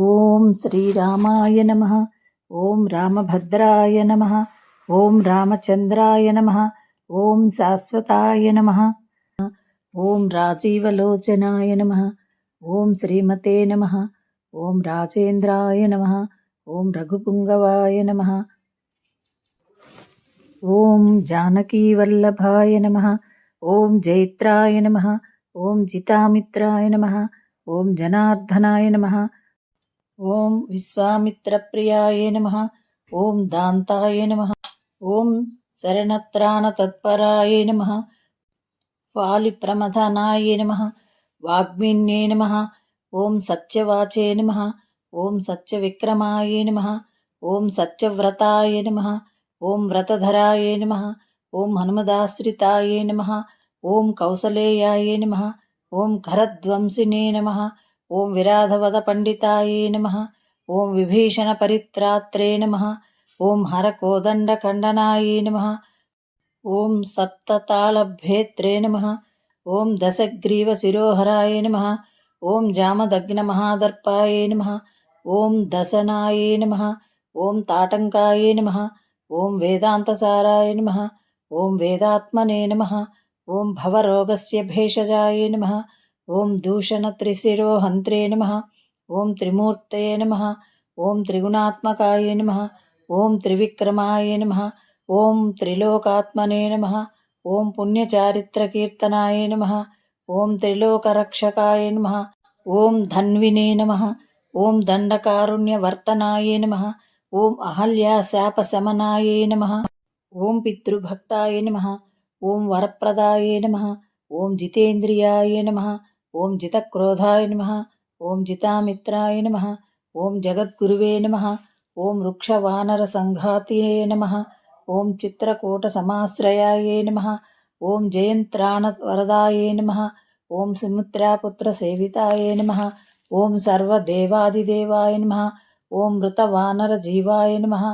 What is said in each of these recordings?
ఓం శ్రీరామాయ నమః. ఓం రామభద్రాయ నమః. ఓం రామచంద్రాయ నమః. ఓం శాశ్వతాయ నమః. ఓం రాజీవలోచనాయ నమః. ఓం శ్రీమతే నమః. ఓం రాజేంద్రాయ నమః. ఓం రఘుపుంగవాయ నమః. ఓం జానకీవల్లభాయ నమః. ఓం జైత్రాయ నమః. ఓం జితామిత్రాయ నమః. ఓం జనార్దనాయ నమః. ఓం విశ్వామిత్రప్రియాయ నమః. ఓం దాంతాయ నమః. ఓం శరణత్రాణతత్పరాయ నమః. వాలిప్రమథనాయ నమః. వాగ్మిన్యే నమః. ఓం సత్యవాచే నమః. ఓం సత్యవిక్రమాయ నమః. ఓం సత్యవ్రతాయ నమః. ఓం వ్రతధరాయ నమః. ఓం హనుమదాశ్రితాయ నమః. ఓం కౌసలేయాయ నమః. ఓం కరధ్వంసినే నమః. ఓం విరాధవద పండితాయే నమః. ఓం విభీషణ పరిత్రాత్రే నమః. ఓం హరకోదండఖండనాయే నమః. ఓం సప్తతాళభేత్రే నమః. ఓం దశగ్రీవ శిరోహరాయ నమః. ఓం జామదగ్న మహాదర్పాయే నమః. ఓం దశనాయే నమః. ఓం తాటంకాయే నమః. ఓం వేదాంతసారాయ నమః. ఓం వేదాత్మనే నమః. ఓం భవరోగస్య భేషజాయ నమః. ఓం దూషణత్రిశిరోహంత్రే నమః. ఓం త్రిమూర్తయే నమః. ఓం త్రిగుణాత్మకాయ నమః. ఓం త్రివిక్రమాయ నమః. ఓం త్రిలోకాత్మనే నమః. ఓం పుణ్యచారిత్రకీర్తనాయ నమః. ఓం త్రిలోకరక్షకాయ నమః. ఓం ధన్వినే నమః. ఓం దండకారుణ్యవర్తనాయ నమః. ఓం అహల్యాశాపశమనాయ నమః. ఓం పితృభక్తాయ నమః. ఓం వరప్రదాయ నమః. ఓం జితేంద్రియాయ నమః. ఓం జితక్రోధాయ నమః. ఓం జితామిత్రాయ నమః. ఓం జగద్గురువే నమః. ఓం వృక్షవానరసంఘాతియే నమః. ఓం చిత్రకూటసమాశ్రయాయ నమః. ఓం జయంత్రాణవరదాయ నమః. ఓం సుమిత్రాపుత్రసేవితాయ నమః. ఓం సర్వదేవాదిదేవాయ నమః. ఓం మృతవానరజీవాయ నమః.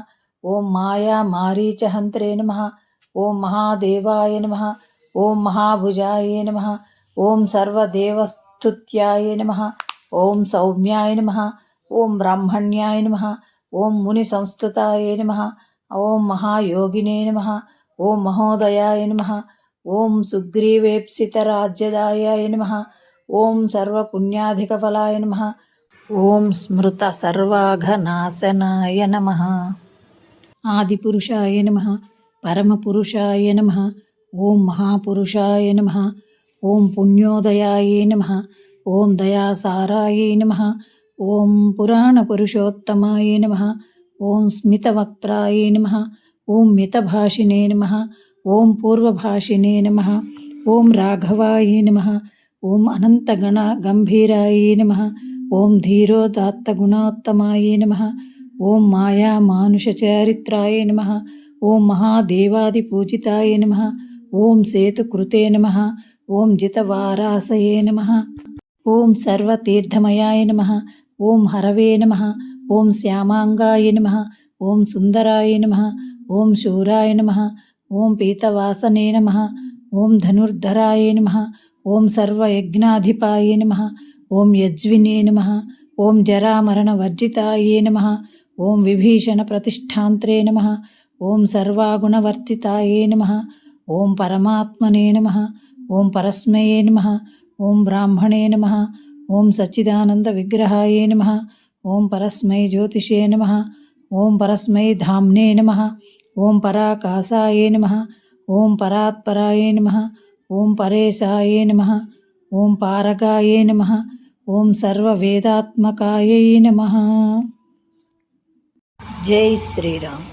ఓం మాయామారీచహంత్రే నమః. ఓం మహాదేవాయ నమః. ఓం మహాభుజాయ నమః. ఓం సర్వదేవస్తుత్యాయ నమః. ఓం సౌమ్యాయ నమః. ఓం బ్రాహ్మణ్యాయ నమః. ఓం మునిసంస్తుతాయ నమః. ఓం మహాయోగినే నమః. ఓం మహోదయాయ నమః. ఓం సుగ్రీవేప్సితరాజ్యదాయాయ నమః. ఓం సర్వపుణ్యాధికఫలాయ నమః. ఓం స్మృత సర్వాఘనాశనాయ నమః. ఆదిపురుషాయ నమః. పరమపురుషాయ నమః. ఓం మహాపురుషాయ నమః. ఓం పుణ్యోదయాయ నమః. ఓం దయాసారాయ నమః. ఓం పురాణపురుషోత్తమాయ నమః. ఓం స్మితవక్త్రాయ నమః. ఓం మితభాషినే నమః. ఓం పూర్వభాషినే నమః. ఓం రాఘవాయ నమః. ఓం అనంతగణ గంభీరాయ నమః. ఓం ధీరోదాత్తగుణోత్తమాయ నమః. ఓం మాయామానుషచారిత్రాయ నమః. ఓం మహాదేవాదిపూజితాయ నమః. ఓం సేతుకృతే నమః. ఓం జితవారాసయే నమః. ఓం సర్వతీర్థమయాయ నమః. ఓం హరవే నమః. ఓం శ్యామాంగాయ నమః. ఓం సుందరాయ నమః. ఓం శూరాయ నమః. ఓం పీతవాసనే నమః. ఓం ధనుర్ధరాయ నమః. ఓం సర్వయజ్ఞాధిపాయ నమః. ఓం యజ్వినే నమః. ఓం జరామరణవర్జితాయ నమః. ఓం విభీషణ ప్రతిష్ఠాంత్రే నమః. ఓం సర్వాగుణవర్తితాయ నమః. ఓం పరమాత్మనే నమః. ఓం పరస్మయే నమః. ఓం బ్రాహ్మణే నమః. ఓం సచ్చిదానంద విగ్రహాయ నమః. ఓం పరస్మై జ్యోతిషే నమః. ఓం పరస్మై ధామ్నే నమః. ఓం పరాకాశాయ నమః. ఓం పరాత్పరాయ నమః. ఓం పరేశాయ నమః. ఓం పారగాయ నమః. ఓం సర్వవేదాత్మకాయ నమః. జై శ్రీరామ్.